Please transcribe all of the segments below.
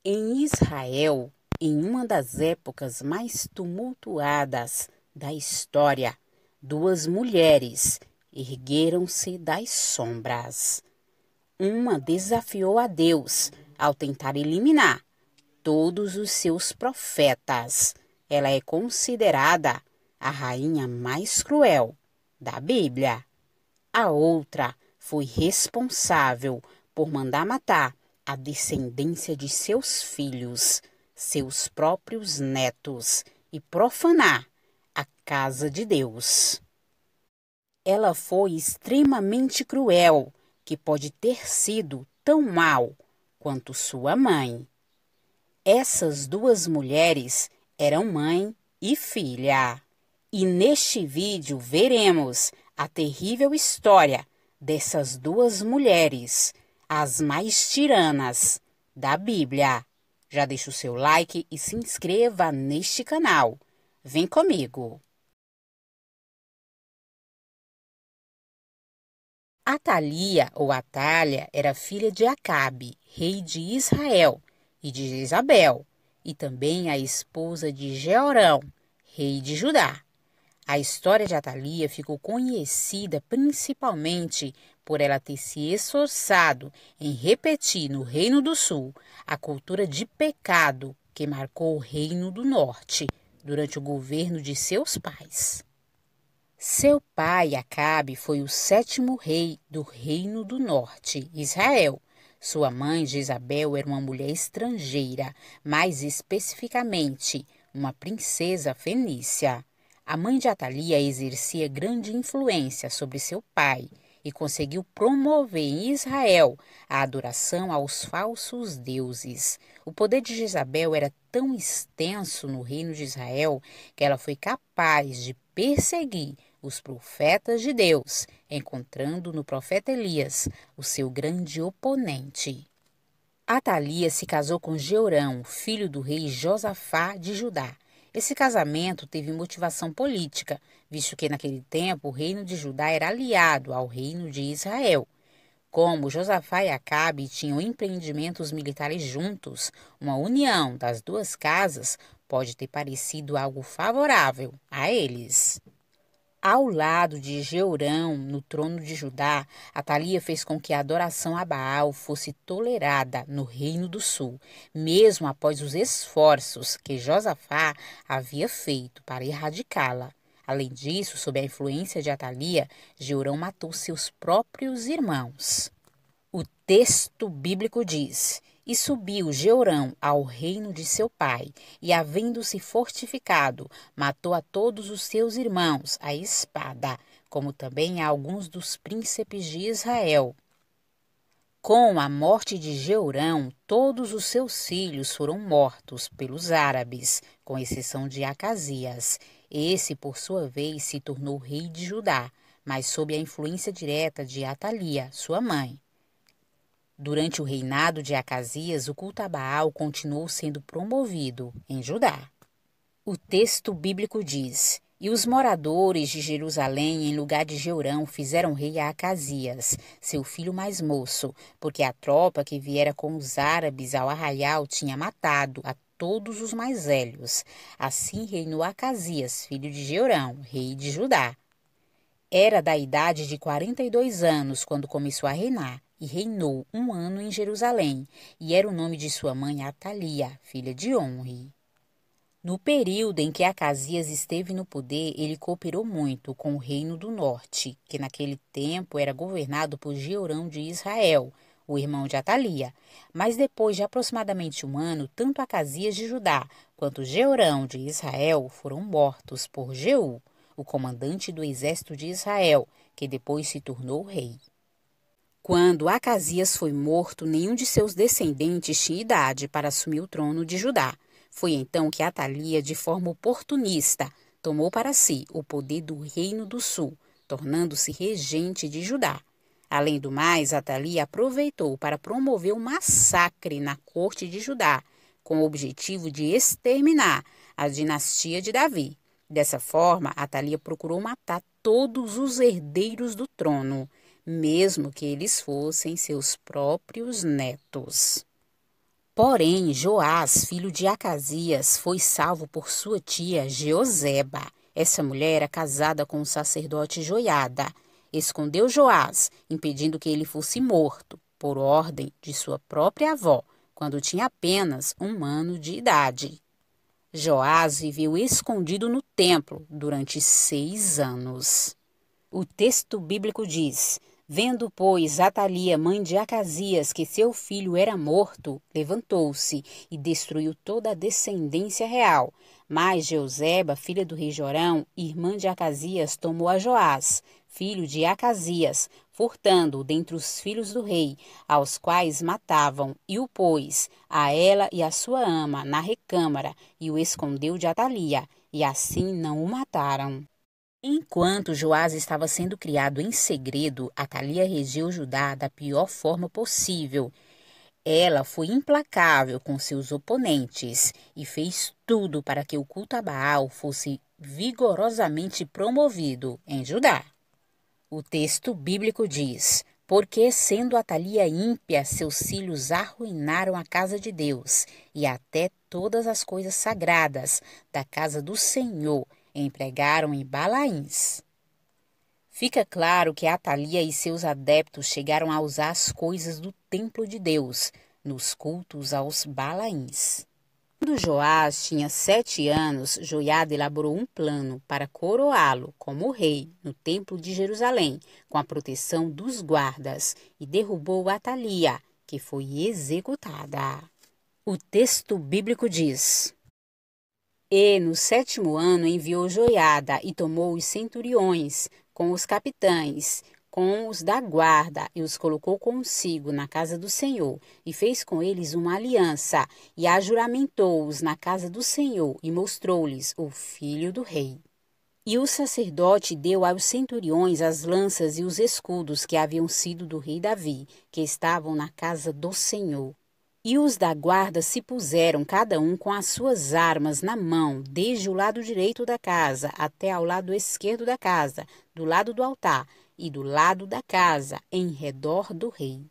Em Israel, em uma das épocas mais tumultuadas da história, duas mulheres ergueram-se das sombras. Uma desafiou a Deus ao tentar eliminar todos os seus profetas. Ela é considerada a rainha mais cruel da Bíblia. A outra foi responsável por mandar matar a descendência de seus filhos, seus próprios netos, e profanar a casa de Deus. Ela foi extremamente cruel, que pode ter sido tão mal quanto sua mãe. Essas duas mulheres eram mãe e filha. E neste vídeo veremos a terrível história dessas duas mulheres, as mais tiranas da Bíblia. Já deixa o seu like e se inscreva neste canal. Vem comigo. Atalia ou Atália era filha de Acabe, rei de Israel, e de Jezabel, e também a esposa de Jeorão, rei de Judá. A história de Atalia ficou conhecida principalmente por ela ter se esforçado em repetir no Reino do Sul a cultura de pecado que marcou o Reino do Norte durante o governo de seus pais. Seu pai, Acabe, foi o 7º rei do Reino do Norte, Israel. Sua mãe, Jezabel, era uma mulher estrangeira, mais especificamente, uma princesa fenícia. A mãe de Atalia exercia grande influência sobre seu pai e conseguiu promover em Israel a adoração aos falsos deuses. O poder de Jezabel era tão extenso no reino de Israel que ela foi capaz de perseguir os profetas de Deus, encontrando no profeta Elias o seu grande oponente. Atalia se casou com Jeorão, filho do rei Josafá de Judá. Esse casamento teve motivação política, visto que naquele tempo o reino de Judá era aliado ao reino de Israel. Como Josafá e Acabe tinham empreendimentos militares juntos, uma união das duas casas pode ter parecido algo favorável a eles. Ao lado de Jeorão, no trono de Judá, Atalia fez com que a adoração a Baal fosse tolerada no Reino do Sul, mesmo após os esforços que Josafá havia feito para erradicá-la. Além disso, sob a influência de Atalia, Jeorão matou seus próprios irmãos. O texto bíblico diz: E subiu Jeorão ao reino de seu pai, e havendo-se fortificado, matou a todos os seus irmãos à espada, como também a alguns dos príncipes de Israel. Com a morte de Jeorão, todos os seus filhos foram mortos pelos árabes, com exceção de Acasias. Esse, por sua vez, se tornou rei de Judá, mas sob a influência direta de Atalia, sua mãe. Durante o reinado de Acasias, o culto a Baal continuou sendo promovido em Judá. O texto bíblico diz: E os moradores de Jerusalém, em lugar de Jeorão, fizeram rei a Acasias, seu filho mais moço, porque a tropa que viera com os árabes ao arraial tinha matado a todos os mais velhos. Assim reinou Acasias, filho de Jeorão, rei de Judá. Era da idade de 42 anos quando começou a reinar, e reinou 1 ano em Jerusalém, e era o nome de sua mãe Atalia, filha de Omri. No período em que Acasias esteve no poder, ele cooperou muito com o reino do norte, que naquele tempo era governado por Jeorão de Israel, o irmão de Atalia. Mas depois de aproximadamente 1 ano, tanto Acasias de Judá quanto Jeorão de Israel foram mortos por Jeú, o comandante do exército de Israel, que depois se tornou rei. Quando Acasias foi morto, nenhum de seus descendentes tinha idade para assumir o trono de Judá. Foi então que Atalia, de forma oportunista, tomou para si o poder do Reino do Sul, tornando-se regente de Judá. Além do mais, Atalia aproveitou para promover um massacre na corte de Judá, com o objetivo de exterminar a dinastia de Davi. Dessa forma, Atalia procurou matar todos os herdeiros do trono, mesmo que eles fossem seus próprios netos. Porém, Joás, filho de Acasias, foi salvo por sua tia Jeoseba. Essa mulher era casada com o sacerdote Joiada. Escondeu Joás, impedindo que ele fosse morto, por ordem de sua própria avó, quando tinha apenas 1 ano de idade. Joás viveu escondido no templo durante 6 anos. O texto bíblico diz: vendo, pois, Atalia, mãe de Acasias, que seu filho era morto, levantou-se e destruiu toda a descendência real. Mas Jeoseba, filha do rei Jorão, irmã de Acasias, tomou a Joás, filho de Acasias, furtando-o dentre os filhos do rei, aos quais matavam, e o pôs, a ela e a sua ama, na recâmara, e o escondeu de Atalia, e assim não o mataram. Enquanto Joás estava sendo criado em segredo, Atalia regeu Judá da pior forma possível. Ela foi implacável com seus oponentes e fez tudo para que o culto a Baal fosse vigorosamente promovido em Judá. O texto bíblico diz: porque, sendo Atalia ímpia, seus filhos arruinaram a casa de Deus e até todas as coisas sagradas da casa do Senhor empregaram em Balaíns. Fica claro que Atalia e seus adeptos chegaram a usar as coisas do templo de Deus nos cultos aos Balaíns. Quando Joás tinha 7 anos, Joiada elaborou um plano para coroá-lo como rei no templo de Jerusalém, com a proteção dos guardas, e derrubou Atalia, que foi executada. O texto bíblico diz: e no 7º ano enviou Joiada e tomou os centuriões, com os capitães, com os da guarda, e os colocou consigo na casa do Senhor, e fez com eles uma aliança, e ajuramentou-os na casa do Senhor, e mostrou-lhes o filho do rei. E o sacerdote deu aos centuriões as lanças e os escudos que haviam sido do rei Davi, que estavam na casa do Senhor. E os da guarda se puseram cada um com as suas armas na mão, desde o lado direito da casa até ao lado esquerdo da casa, do lado do altar e do lado da casa, em redor do rei.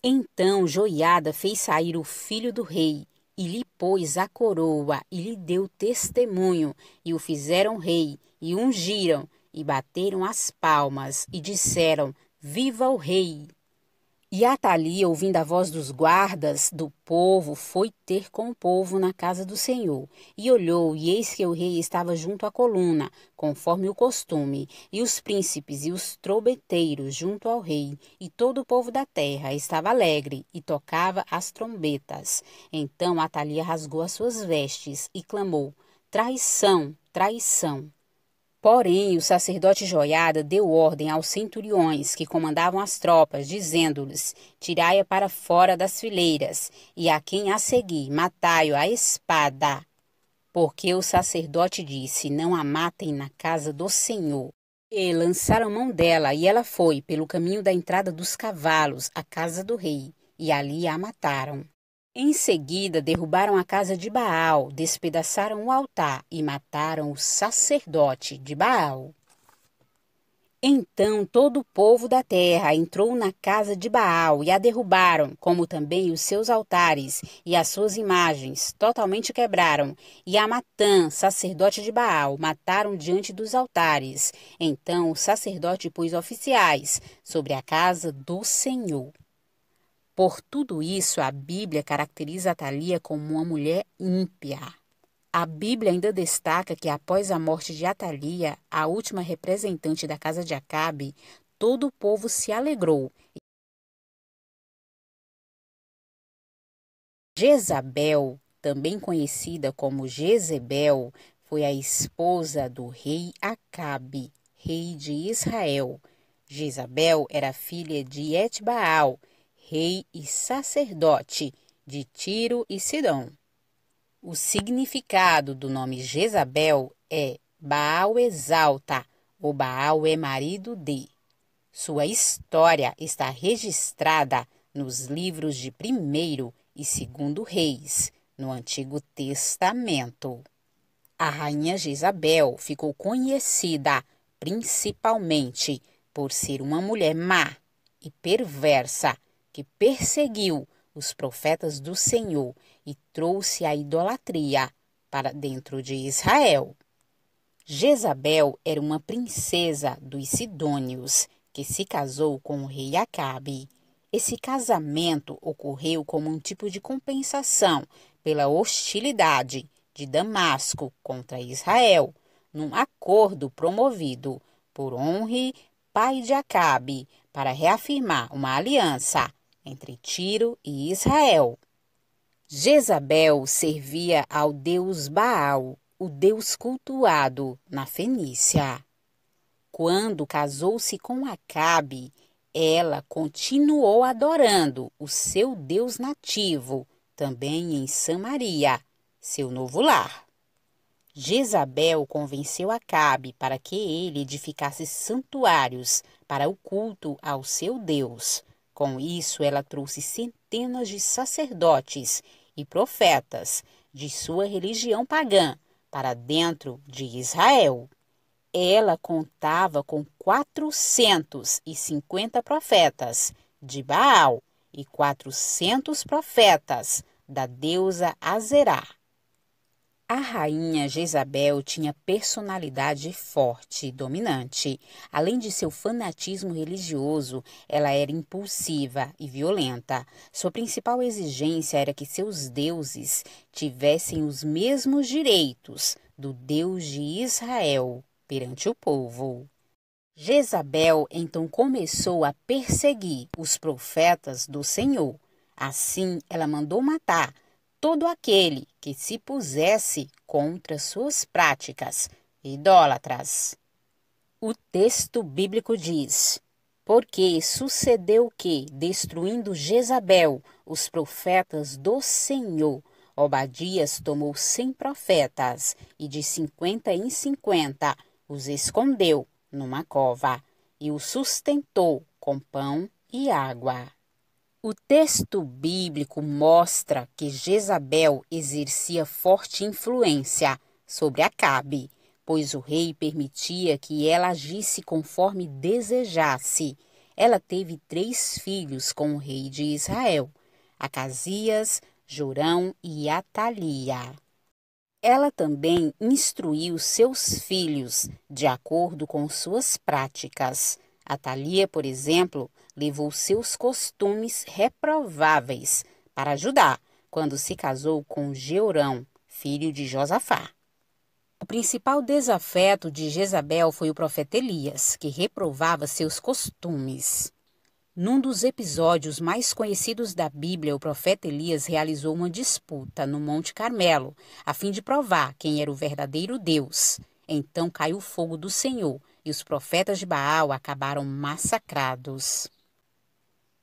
Então Joiada fez sair o filho do rei, e lhe pôs a coroa, e lhe deu testemunho, e o fizeram rei, e ungiram, e bateram as palmas, e disseram: Viva o rei! E Atalia, ouvindo a voz dos guardas do povo, foi ter com o povo na casa do Senhor. E olhou, e eis que o rei estava junto à coluna, conforme o costume, e os príncipes e os trombeteiros junto ao rei, e todo o povo da terra estava alegre, e tocava as trombetas. Então Atalia rasgou as suas vestes, e clamou: Traição, traição! Porém, o sacerdote Joiada deu ordem aos centuriões que comandavam as tropas, dizendo-lhes: Tirai-a para fora das fileiras, e a quem a seguir, matai-o à espada. Porque o sacerdote disse: Não a matem na casa do Senhor. E lançaram mão dela, e ela foi pelo caminho da entrada dos cavalos à casa do rei, e ali a mataram. Em seguida, derrubaram a casa de Baal, despedaçaram o altar e mataram o sacerdote de Baal. Então todo o povo da terra entrou na casa de Baal e a derrubaram, como também os seus altares e as suas imagens, totalmente quebraram. E a Matã, sacerdote de Baal, mataram diante dos altares. Então o sacerdote pôs oficiais sobre a casa do Senhor. Por tudo isso, a Bíblia caracteriza Atalia como uma mulher ímpia. A Bíblia ainda destaca que após a morte de Atalia, a última representante da casa de Acabe, todo o povo se alegrou. Jezabel, também conhecida como Jezebel, foi a esposa do rei Acabe, rei de Israel. Jezabel era filha de Etbaal, rei e sacerdote de Tiro e Sidom. O significado do nome Jezabel é Baal exalta, ou Baal é marido de. Sua história está registrada nos livros de 1º e 2º Reis, no Antigo Testamento. A rainha Jezabel ficou conhecida principalmente por ser uma mulher má e perversa, que perseguiu os profetas do Senhor e trouxe a idolatria para dentro de Israel. Jezabel era uma princesa dos Sidônios que se casou com o rei Acabe. Esse casamento ocorreu como um tipo de compensação pela hostilidade de Damasco contra Israel, num acordo promovido por Omri, pai de Acabe, para reafirmar uma aliança entre Tiro e Israel. Jezabel servia ao deus Baal, o deus cultuado na Fenícia. Quando casou-se com Acabe, ela continuou adorando o seu deus nativo, também em Samaria, seu novo lar. Jezabel convenceu Acabe para que ele edificasse santuários para o culto ao seu Deus. Com isso, ela trouxe centenas de sacerdotes e profetas de sua religião pagã para dentro de Israel. Ela contava com 450 profetas de Baal e 400 profetas da deusa Azerá. A rainha Jezabel tinha personalidade forte e dominante. Além de seu fanatismo religioso, ela era impulsiva e violenta. Sua principal exigência era que seus deuses tivessem os mesmos direitos do Deus de Israel perante o povo. Jezabel então começou a perseguir os profetas do Senhor. Assim, ela mandou matar todo aquele que se pusesse contra suas práticas idólatras. O texto bíblico diz: porque sucedeu que, destruindo Jezabel, os profetas do Senhor, Obadias tomou 100 profetas e de 50 em 50 os escondeu numa cova e os sustentou com pão e água. O texto bíblico mostra que Jezabel exercia forte influência sobre Acabe, pois o rei permitia que ela agisse conforme desejasse. Ela teve 3 filhos com o rei de Israel, Acasias, Jorão e Atalia. Ela também instruiu seus filhos de acordo com suas práticas. Atalia, por exemplo, levou seus costumes reprováveis para Judá, quando se casou com Jeorão, filho de Josafá. O principal desafeto de Jezabel foi o profeta Elias, que reprovava seus costumes. Num dos episódios mais conhecidos da Bíblia, o profeta Elias realizou uma disputa no Monte Carmelo, a fim de provar quem era o verdadeiro Deus. Então caiu o fogo do Senhor, e os profetas de Baal acabaram massacrados.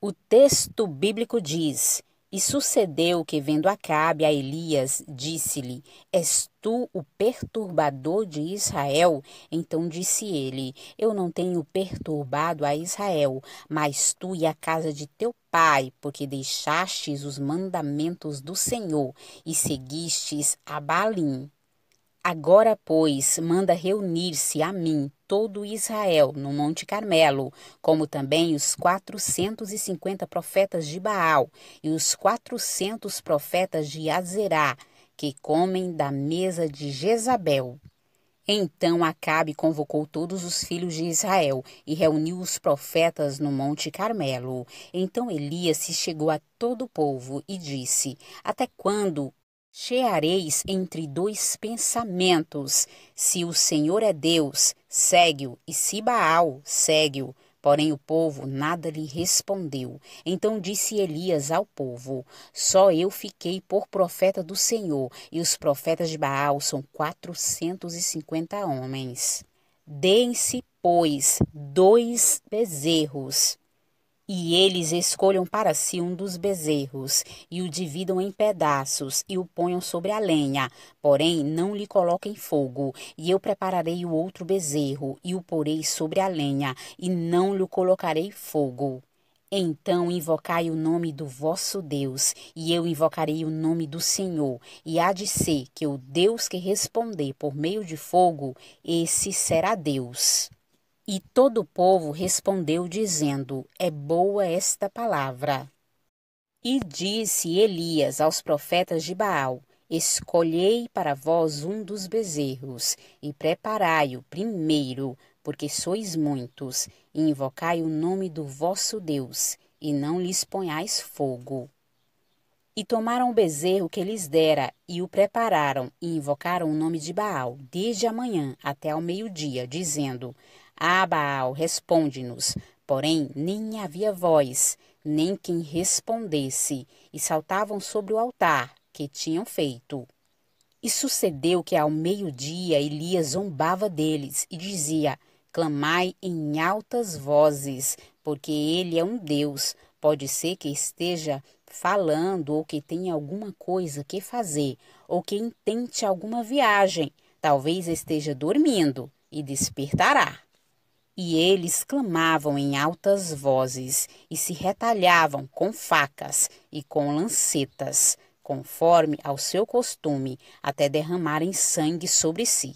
O texto bíblico diz: e sucedeu que, vendo Acabe a Elias, disse-lhe: és tu o perturbador de Israel? Então disse ele: eu não tenho perturbado a Israel, mas tu e a casa de teu pai, porque deixastes os mandamentos do Senhor e seguistes a Baalim. Agora, pois, manda reunir-se a mim todo Israel no Monte Carmelo, como também os 450 profetas de Baal e os 400 profetas de Azerá, que comem da mesa de Jezabel. Então Acabe convocou todos os filhos de Israel e reuniu os profetas no Monte Carmelo. Então Elias se chegou a todo o povo e disse: até quando cheareis entre 2 pensamentos? Se o Senhor é Deus, segue-o, e se Baal, segue-o. Porém o povo nada lhe respondeu. Então disse Elias ao povo: só eu fiquei por profeta do Senhor, e os profetas de Baal são 450 homens. Deem-se, pois, 2 bezerros, e eles escolham para si um dos bezerros, e o dividam em pedaços, e o ponham sobre a lenha, porém não lhe coloquem fogo. E eu prepararei o outro bezerro, e o porei sobre a lenha, e não lhe colocarei fogo. Então invocai o nome do vosso Deus, e eu invocarei o nome do Senhor, e há de ser que o Deus que responder por meio de fogo, esse será Deus. E todo o povo respondeu dizendo: é boa esta palavra. E disse Elias aos profetas de Baal: Escolhei para vós um dos bezerros, e preparai-o primeiro, porque sois muitos, e invocai o nome do vosso Deus, e não lhes ponhais fogo. E tomaram o bezerro que lhes dera, e o prepararam, e invocaram o nome de Baal, desde a manhã até ao meio-dia, dizendo: Baal, responde-nos. Porém, nem havia voz, nem quem respondesse, e saltavam sobre o altar que tinham feito. E sucedeu que ao meio-dia Elias zombava deles e dizia: Clamai em altas vozes, porque ele é um Deus. Pode ser que esteja falando ou que tenha alguma coisa que fazer, ou que intente alguma viagem. Talvez esteja dormindo e despertará. E eles clamavam em altas vozes e se retalhavam com facas e com lancetas, conforme ao seu costume, até derramarem sangue sobre si.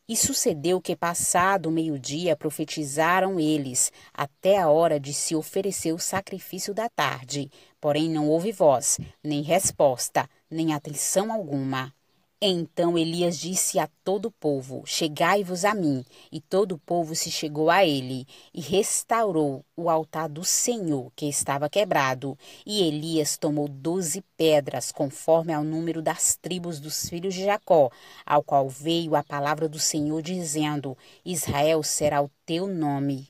E sucedeu que, passado o meio-dia, profetizaram eles, até a hora de se oferecer o sacrifício da tarde. Porém não houve voz, nem resposta, nem atenção alguma. Então Elias disse a todo o povo: Chegai-vos a mim. E todo o povo se chegou a ele, e restaurou o altar do Senhor, que estava quebrado. E Elias tomou 12 pedras, conforme ao número das tribos dos filhos de Jacó, ao qual veio a palavra do Senhor, dizendo: Israel será o teu nome.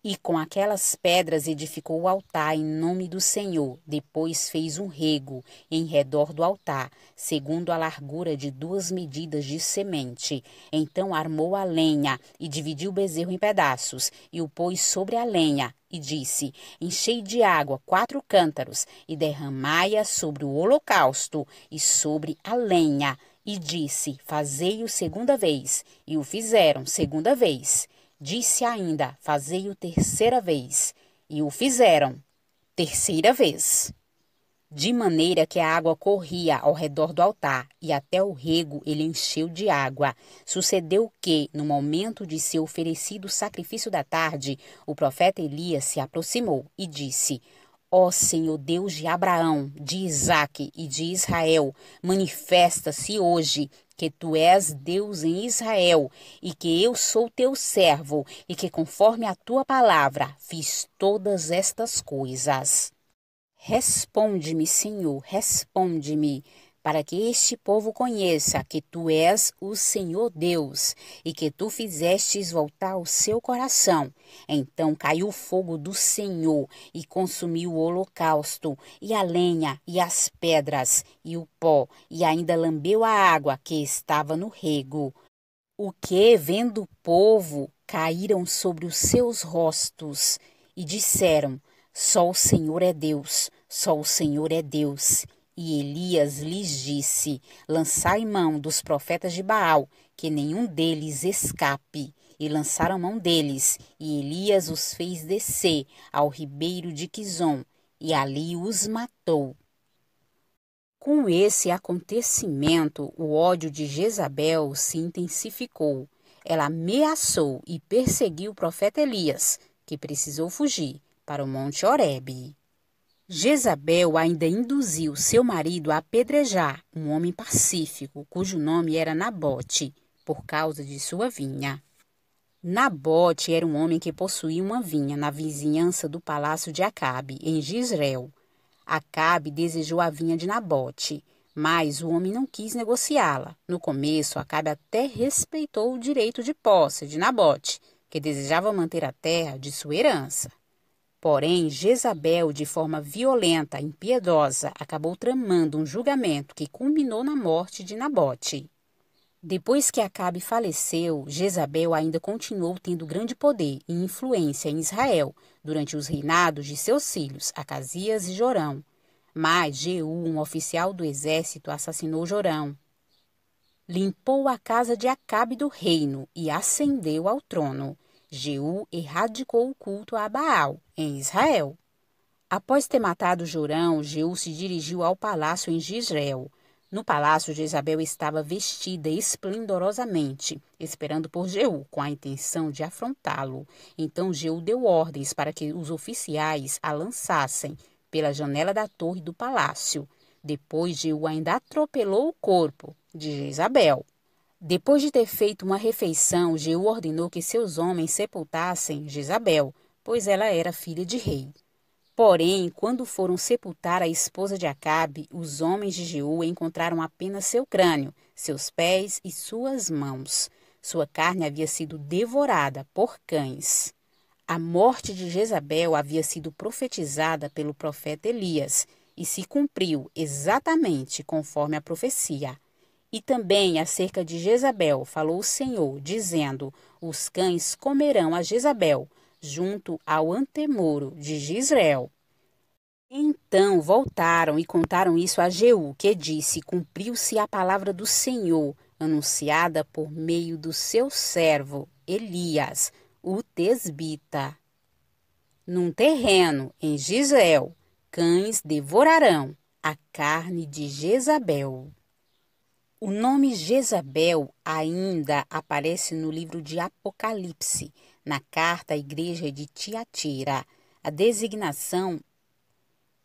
E com aquelas pedras edificou o altar em nome do Senhor. Depois fez um rego em redor do altar, segundo a largura de 2 medidas de semente. Então armou a lenha e dividiu o bezerro em pedaços, e o pôs sobre a lenha, e disse: Enchei de água 4 cântaros, e derramai-a sobre o holocausto e sobre a lenha. E disse: Fazei-o segunda vez. E o fizeram segunda vez. Disse ainda: Fazei-o terceira vez. E o fizeram terceira vez. De maneira que a água corria ao redor do altar, e até o rego ele encheu de água. Sucedeu que, no momento de ser oferecido o sacrifício da tarde, o profeta Elias se aproximou e disse: Ó Senhor Deus de Abraão, de Isaque e de Israel, manifesta-se hoje que tu és Deus em Israel, e que eu sou teu servo, e que conforme a tua palavra fiz todas estas coisas. Responde-me, Senhor, responde-me, para que este povo conheça que tu és o Senhor Deus, e que tu fizestes voltar o seu coração. Então caiu o fogo do Senhor, e consumiu o holocausto, e a lenha, e as pedras, e o pó, e ainda lambeu a água que estava no rego. O que, vendo o povo, caíram sobre os seus rostos, e disseram: Só o Senhor é Deus, só o Senhor é Deus. E Elias lhes disse: Lançai mão dos profetas de Baal, que nenhum deles escape. E lançaram mão deles, e Elias os fez descer ao ribeiro de Quizom, e ali os matou. Com esse acontecimento, o ódio de Jezabel se intensificou. Ela ameaçou e perseguiu o profeta Elias, que precisou fugir para o Monte Horebe. Jezabel ainda induziu seu marido a apedrejar um homem pacífico, cujo nome era Nabote, por causa de sua vinha. Nabote era um homem que possuía uma vinha na vizinhança do palácio de Acabe, em Jezreel. Acabe desejou a vinha de Nabote, mas o homem não quis negociá-la. No começo, Acabe até respeitou o direito de posse de Nabote, que desejava manter a terra de sua herança. Porém, Jezabel, de forma violenta e impiedosa, acabou tramando um julgamento que culminou na morte de Nabote. Depois que Acabe faleceu, Jezabel ainda continuou tendo grande poder e influência em Israel durante os reinados de seus filhos, Acasias e Jorão. Mas Jeú, um oficial do exército, assassinou Jorão. Limpou a casa de Acabe do reino e ascendeu ao trono. Jeú erradicou o culto a Baal, em Israel. Após ter matado Jorão, Jeú se dirigiu ao palácio em Jezreel. No palácio, Jezabel estava vestida esplendorosamente, esperando por Jeú, com a intenção de afrontá-lo. Então Jeú deu ordens para que os oficiais a lançassem pela janela da torre do palácio. Depois, Jeú ainda atropelou o corpo de Jezabel. Depois de ter feito uma refeição, Jeú ordenou que seus homens sepultassem Jezabel, pois ela era filha de rei. Porém, quando foram sepultar a esposa de Acabe, os homens de Jeú encontraram apenas seu crânio, seus pés e suas mãos. Sua carne havia sido devorada por cães. A morte de Jezabel havia sido profetizada pelo profeta Elias e se cumpriu exatamente conforme a profecia. E também acerca de Jezabel falou o Senhor, dizendo: os cães comerão a Jezabel, junto ao antemoro de Jezreel. Então voltaram e contaram isso a Jeú, que disse: cumpriu-se a palavra do Senhor, anunciada por meio do seu servo Elias, o tesbita. Num terreno em Jezreel, cães devorarão a carne de Jezabel. O nome Jezabel ainda aparece no livro de Apocalipse, na carta à igreja de Tiatira. A designação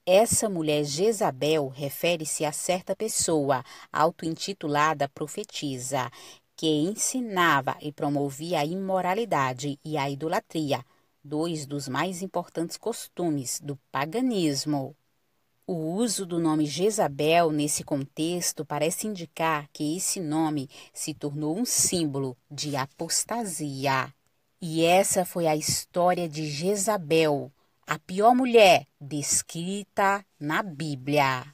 essa mulher Jezabel refere-se a certa pessoa, auto-intitulada profetisa, que ensinava e promovia a imoralidade e a idolatria, dois dos mais importantes costumes do paganismo. O uso do nome Jezabel nesse contexto parece indicar que esse nome se tornou um símbolo de apostasia. E essa foi a história de Jezabel, a pior mulher descrita na Bíblia.